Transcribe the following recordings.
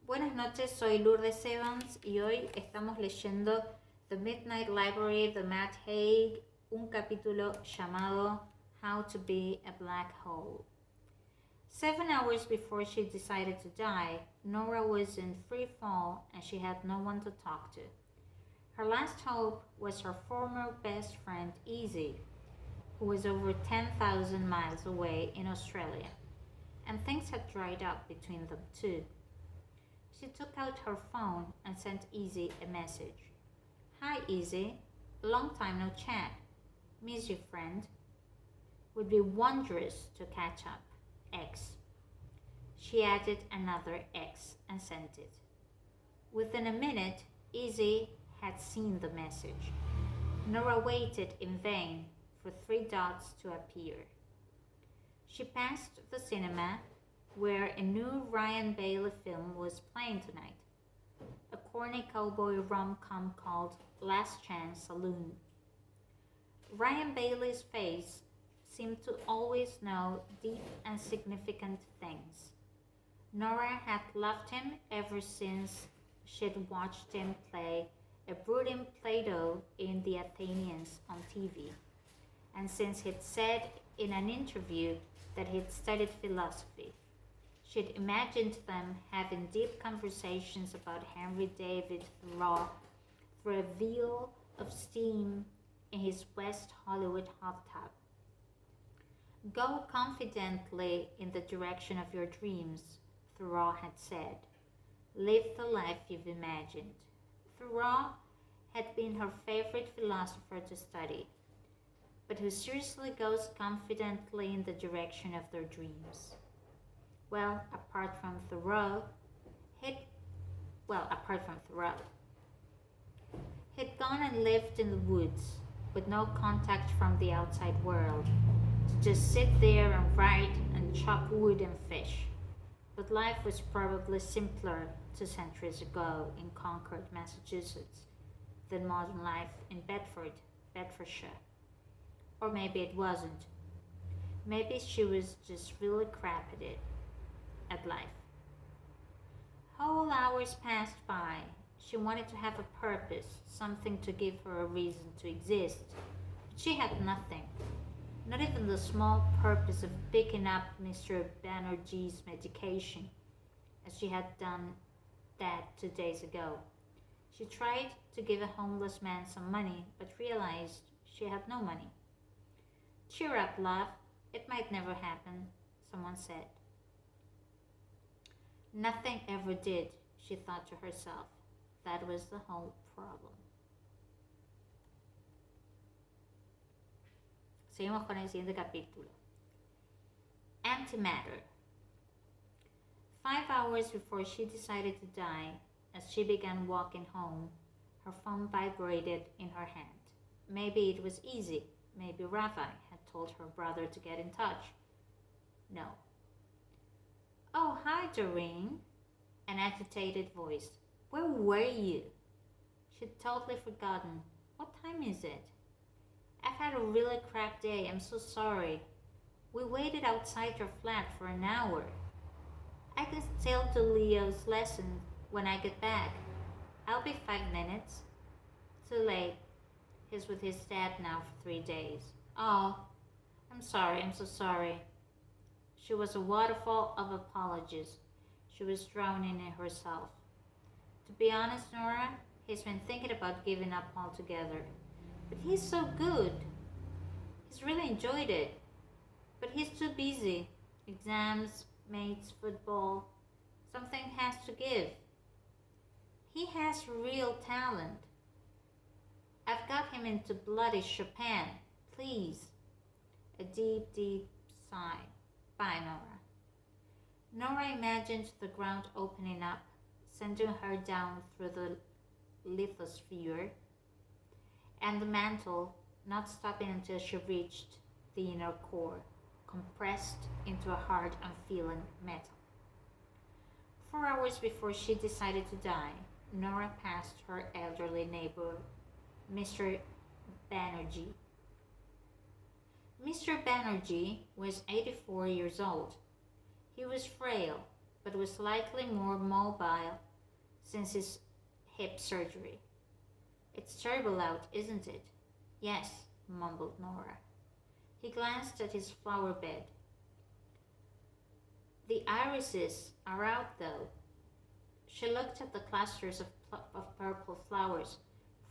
Buenas noches, soy Lourdes Evans y hoy estamos leyendo The Midnight Library de Matt Haig, un capítulo llamado How to Be a Black Hole. 7 hours before she decided to die, Nora was in free fall and she had no one to talk to. Her last hope was her former best friend Izzy, who was over 10,000 miles away in Australia, and things had dried up between them too. She took out her phone and sent Izzy a message. Hi Izzy, long time no chat. Miss you, friend. Would be wondrous to catch up. X. She added another X and sent it. Within a minute, Izzy had seen the message. Nora waited in vain for 3 dots to appear. She passed the cinema where a new Ryan Bailey film was playing tonight, a corny cowboy rom-com called Last Chance Saloon. Ryan Bailey's face seemed to always know deep and significant things. Nora had loved him ever since she'd watched him play a brooding Plato in The Athenians on TV, and since he'd said in an interview that he'd studied philosophy. She'd imagined them having deep conversations about Henry David Thoreau through a veil of steam in his West Hollywood hot tub. Go confidently in the direction of your dreams, Thoreau had said. Live the life you've imagined. Thoreau had been her favorite philosopher to study, but who seriously goes confidently in the direction of their dreams. Well, apart from Thoreau, he'd gone and lived in the woods with no contact from the outside world, to just sit there and write and chop wood and fish. But life was probably simpler 2 centuries ago in Concord, Massachusetts, than modern life in Bedfordshire. Or maybe it wasn't. Maybe she was just really crap at life. Whole hours passed by. She wanted to have a purpose, something to give her a reason to exist. But she had nothing. Not even the small purpose of picking up Mr. Banerjee's medication, as she had done that 2 days ago. She tried to give a homeless man some money, but realized she had no money. Cheer up, love. It might never happen, someone said. Nothing ever did, she thought to herself. That was the whole problem. Seguimos con el siguiente capítulo. Antimatter. 5 hours before she decided to die, as she began walking home, her phone vibrated in her hand. Maybe it was easy. Maybe Rafi had told her brother to get in touch. No. Oh, hi, Doreen. An agitated voice. Where were you? She'd totally forgotten. What time is it? I've had a really crap day. I'm so sorry. We waited outside your flat for an hour. I can still do Leo's lesson when I get back. I'll be 5 minutes. Too late. He's with his dad now for 3 days. Oh, I'm so sorry. She was a waterfall of apologies. She was drowning in herself. To be honest, Nora, he's been thinking about giving up altogether. But he's so good. He's really enjoyed it. But he's too busy. Exams, mates, football. Something has to give. He has real talent. I've got him into bloody Chopin. Please. A deep, deep sigh. Bye, Nora. Nora imagined the ground opening up, sending her down through the lithosphere, and the mantle not stopping until she reached the inner core, compressed into a hard, unfeeling metal. 4 hours before she decided to die, Nora passed her elderly neighbor, Mr. Banerjee. Mr. Banerjee was 84 years old. He was frail, but was slightly more mobile since his hip surgery. It's terrible out, isn't it? Yes, mumbled Nora. He glanced at his flower bed. The irises are out, though. She looked at the clusters of purple flowers,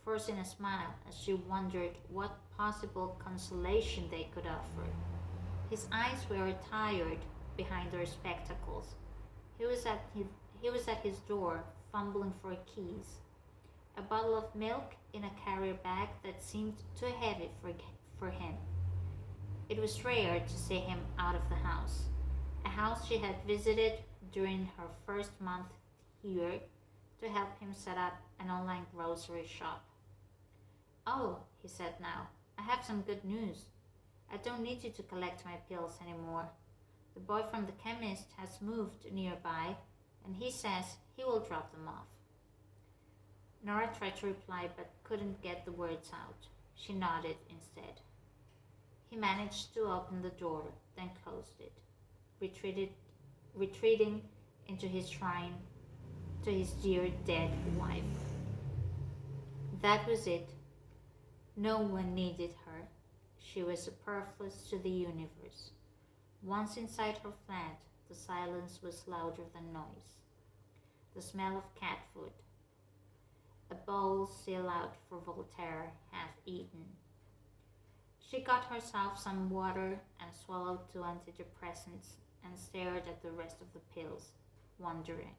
forcing a smile as she wondered what possible consolation they could offer. His eyes were tired behind their spectacles. He was at his door, fumbling for keys. A bottle of milk in a carrier bag that seemed too heavy for him. It was rare to see him out of the house, a house she had visited during her first month here to help him set up an online grocery shop. "Oh," he said now, "I have some good news. I don't need you to collect my pills anymore. The boy from the chemist has moved nearby, and he says he will drop them off." Nora tried to reply but couldn't get the words out. She nodded instead. He managed to open the door, then closed it, retreating into his shrine to his dear dead wife. That was it. No one needed her. She was superfluous to the universe. Once inside her flat, the silence was louder than noise. The smell of cat food. A bowl still out for Voltaire, half eaten. She got herself some water and swallowed 2 antidepressants and stared at the rest of the pills, wondering.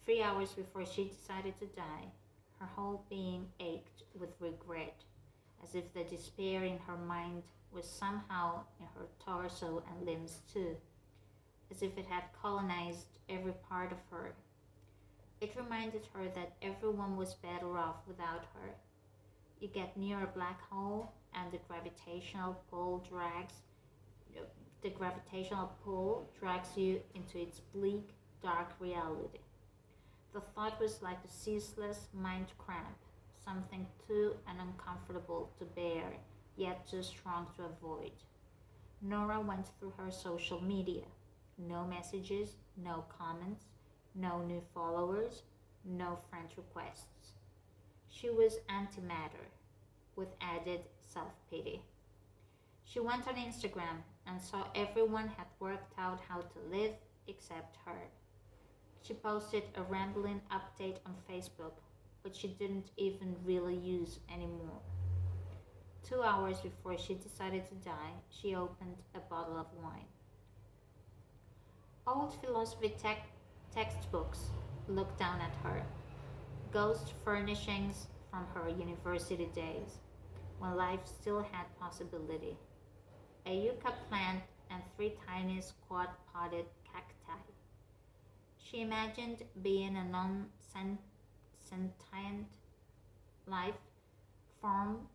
3 hours before she decided to die, her whole being ached with regret, as if the despair in her mind was somehow in her torso and limbs too, as if it had colonized every part of her. It reminded her that everyone was better off without her. You get near a black hole and the gravitational pull drags you into its bleak, dark reality. The thought was like a ceaseless mind cramp, something too uncomfortable to bear, yet too strong to avoid. Nora went through her social media. No messages, no comments, no new followers, no friend requests. She was antimatter, with added self-pity. She went on Instagram and saw everyone had worked out how to live except her. She posted a rambling update on Facebook, which she didn't even really use anymore. 2 hours before she decided to die, she opened a bottle of wine. Old philosophy textbooks looked down at her. Ghost furnishings from her university days, when life still had possibility. A yucca plant and 3 tiny squat-potted cacti. She imagined being a non-sentient life form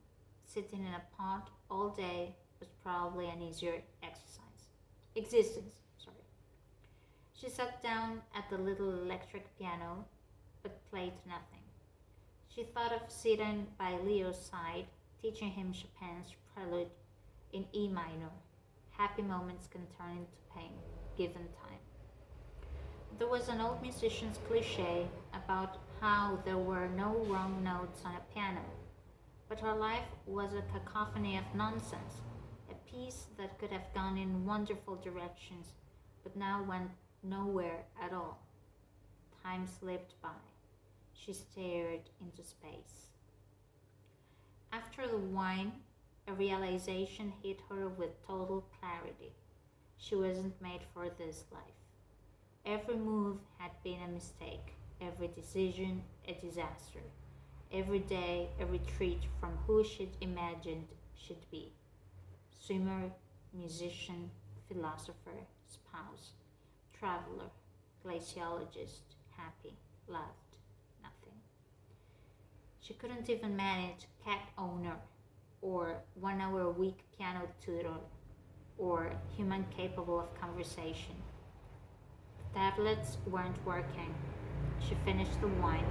sitting in a pot all day was probably an easier existence. She sat down at the little electric piano, but played nothing. She thought of sitting by Leo's side, teaching him Chopin's prelude in E minor. Happy moments can turn into pain, given time. There was an old musician's cliche about how there were no wrong notes on a piano, but her life was a cacophony of nonsense, a piece that could have gone in wonderful directions, but now went nowhere at all. Time slipped by. She stared into space. After the wine, a realization hit her with total clarity. She wasn't made for this life. Every move had been a mistake, every decision a disaster, every day a retreat from who she'd imagined she'd be. Swimmer, musician, philosopher, spouse, traveler, glaciologist, happy, loved, nothing. She couldn't even manage cat owner, or 1 hour a week piano tutor, or human capable of conversation. The tablets weren't working. She finished the wine,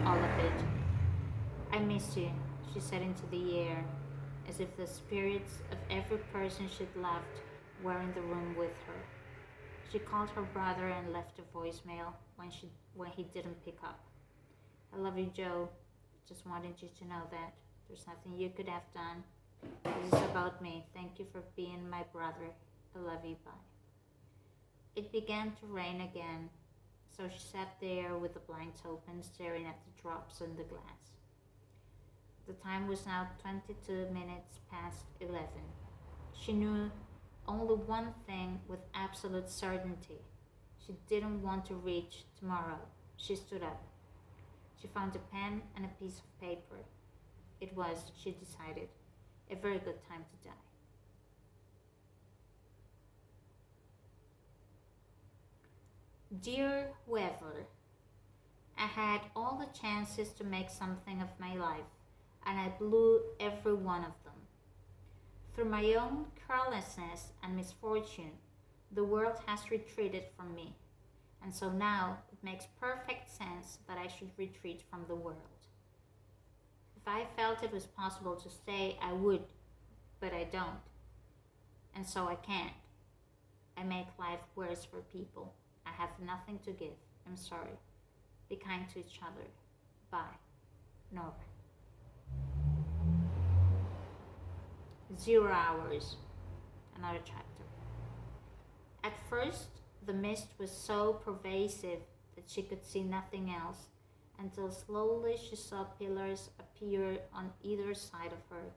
all of it. "I miss you," she said into the air, as if the spirits of every person she'd loved were in the room with her. She called her brother and left a voicemail when he didn't pick up. I love you, Joe. Just wanted you to know that there's nothing you could have done. This is about me. Thank you for being my brother. I love you. Bye. It began to rain again, so she sat there with the blinds open, staring at the drops on the glass. The time was now 22 minutes past 11. She knew only one thing with absolute certainty. She didn't want to reach tomorrow. She stood up. She found a pen and a piece of paper. It was, she decided, a very good time to die. Dear whoever, I had all the chances to make something of my life, and I blew every one of them. Through my own carelessness and misfortune, the world has retreated from me, and so now it makes perfect sense that I should retreat from the world. If I felt it was possible to stay, I would, but I don't, and so I can't. I make life worse for people. I have nothing to give. I'm sorry. Be kind to each other. Bye. Nora. 0 hours. Another chapter. At first, the mist was so pervasive that she could see nothing else, until slowly she saw pillars appear on either side of her.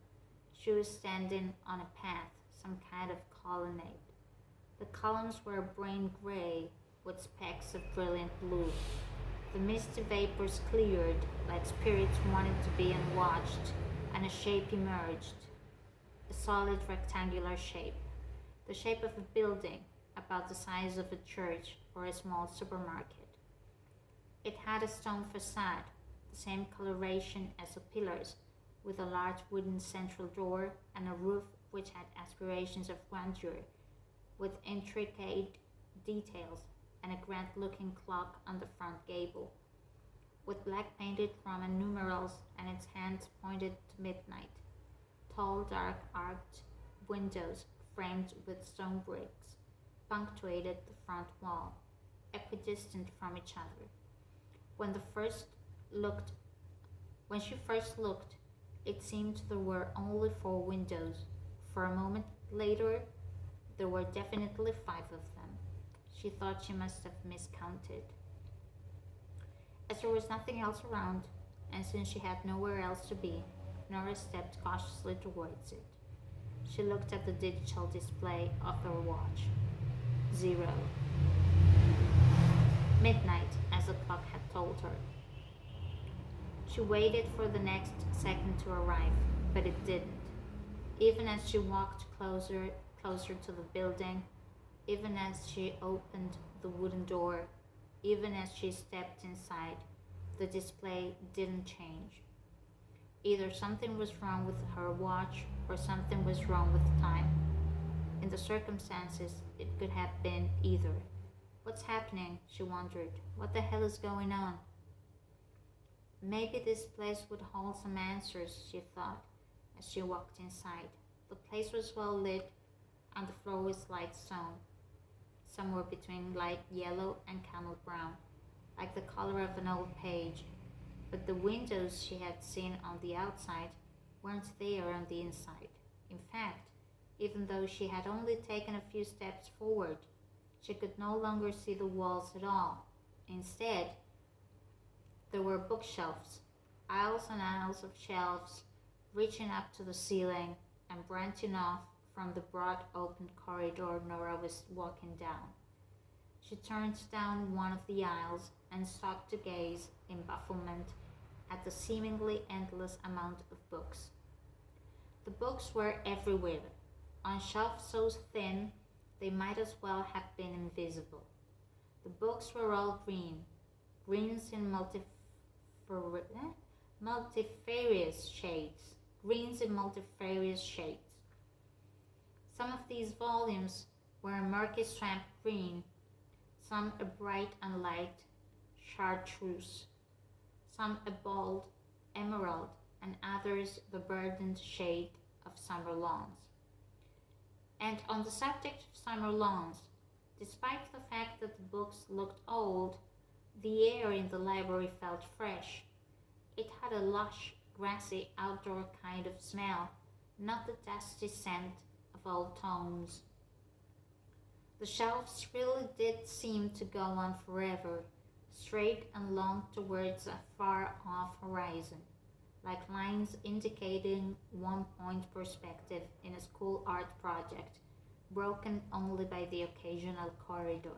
She was standing on a path, some kind of colonnade. The columns were brain gray with specks of brilliant blue. The misty vapors cleared like spirits wanting to be unwatched, and a shape emerged. A solid rectangular shape. The shape of a building about the size of a church or a small supermarket. It had a stone facade, the same coloration as the pillars, with a large wooden central door and a roof which had aspirations of grandeur, with intricate details and a grand-looking clock on the front gable, with black-painted Roman numerals and its hands pointed to midnight. Tall, dark, arched windows framed with stone bricks punctuated the front wall, equidistant from each other. When she first looked, it seemed there were only 4 windows. For a moment later, there were definitely 5 of them. She thought she must have miscounted. As there was nothing else around, and since she had nowhere else to be, Nora stepped cautiously towards it. She looked at the digital display of her watch. 0. Midnight, as the clock had told her. She waited for the next second to arrive, but it didn't. Even as she walked closer to the building, even as she opened the wooden door, even as she stepped inside, the display didn't change. Either something was wrong with her watch or something was wrong with time. In the circumstances, it could have been either. What's happening? She wondered. What the hell is going on? Maybe this place would hold some answers, she thought, as she walked inside. The place was well lit, and the floor was light stone, somewhere between light yellow and camel brown, like the color of an old page. But the windows she had seen on the outside weren't there on the inside. In fact, even though she had only taken a few steps forward, she could no longer see the walls at all. Instead, there were bookshelves, aisles and aisles of shelves reaching up to the ceiling and branching off from the broad open corridor Nora was walking down. She turned down one of the aisles and stopped to gaze in bafflement at the seemingly endless amount of books. The books were everywhere, on shelves so thin they might as well have been invisible. The books were all green, greens in multifarious shades, greens in multifarious shades. Some of these volumes were a murky swamp green, some a bright and light chartreuse, some a bold emerald, and others the verdant shade of summer lawns. And on the subject of summer lawns, Despite the fact that the books looked old, the air in the library felt fresh. It had a lush, grassy, outdoor kind of smell, not the dusty scent of old tomes. The shelves really did seem to go on forever, straight and long towards a far-off horizon, like lines indicating one-point perspective in a school art project, broken only by the occasional corridor.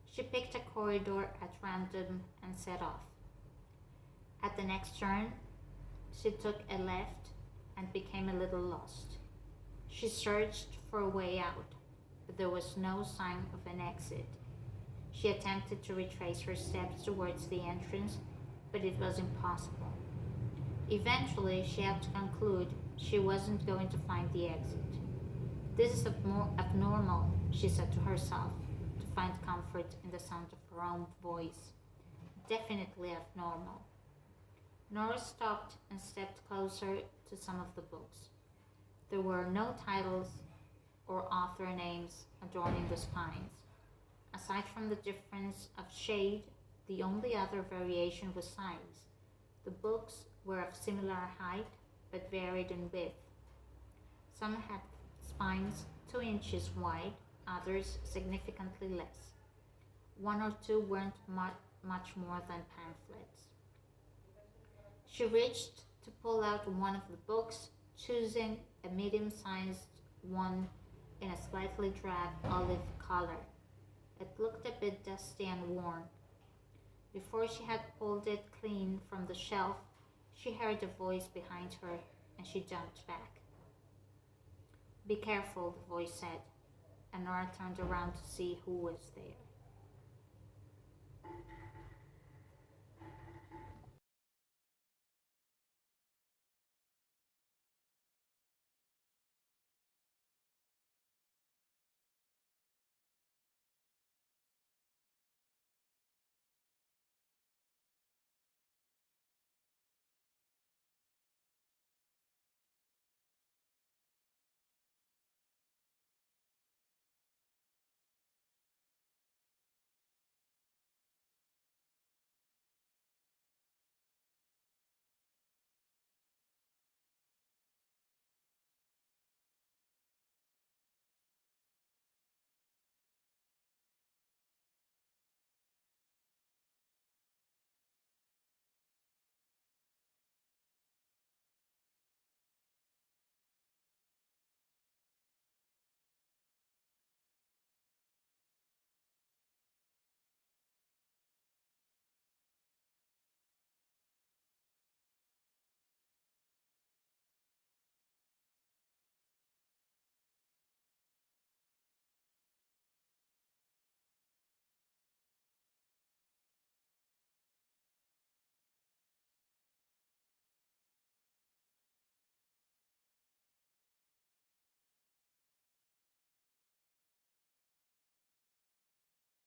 She picked a corridor at random and set off. At the next turn, she took a left and became a little lost. She searched for a way out, but there was no sign of an exit. She attempted to retrace her steps towards the entrance, but it was impossible. Eventually, she had to conclude she wasn't going to find the exit. This is abnormal, she said to herself, to find comfort in the sound of her own voice. Definitely abnormal. Nora stopped and stepped closer to some of the books. There were no titles or author names adorning the spines. Aside from the difference of shade, the only other variation was size. The books were of similar height, but varied in width. Some had spines 2 inches wide, others significantly less. One or two weren't much more than pamphlets. She reached to pull out one of the books, choosing a medium-sized one in a slightly drab olive color. It looked a bit dusty and worn. Before she had pulled it clean from the shelf, she heard a voice behind her and she jumped back. "Be careful," the voice said, and Nora turned around to see who was there.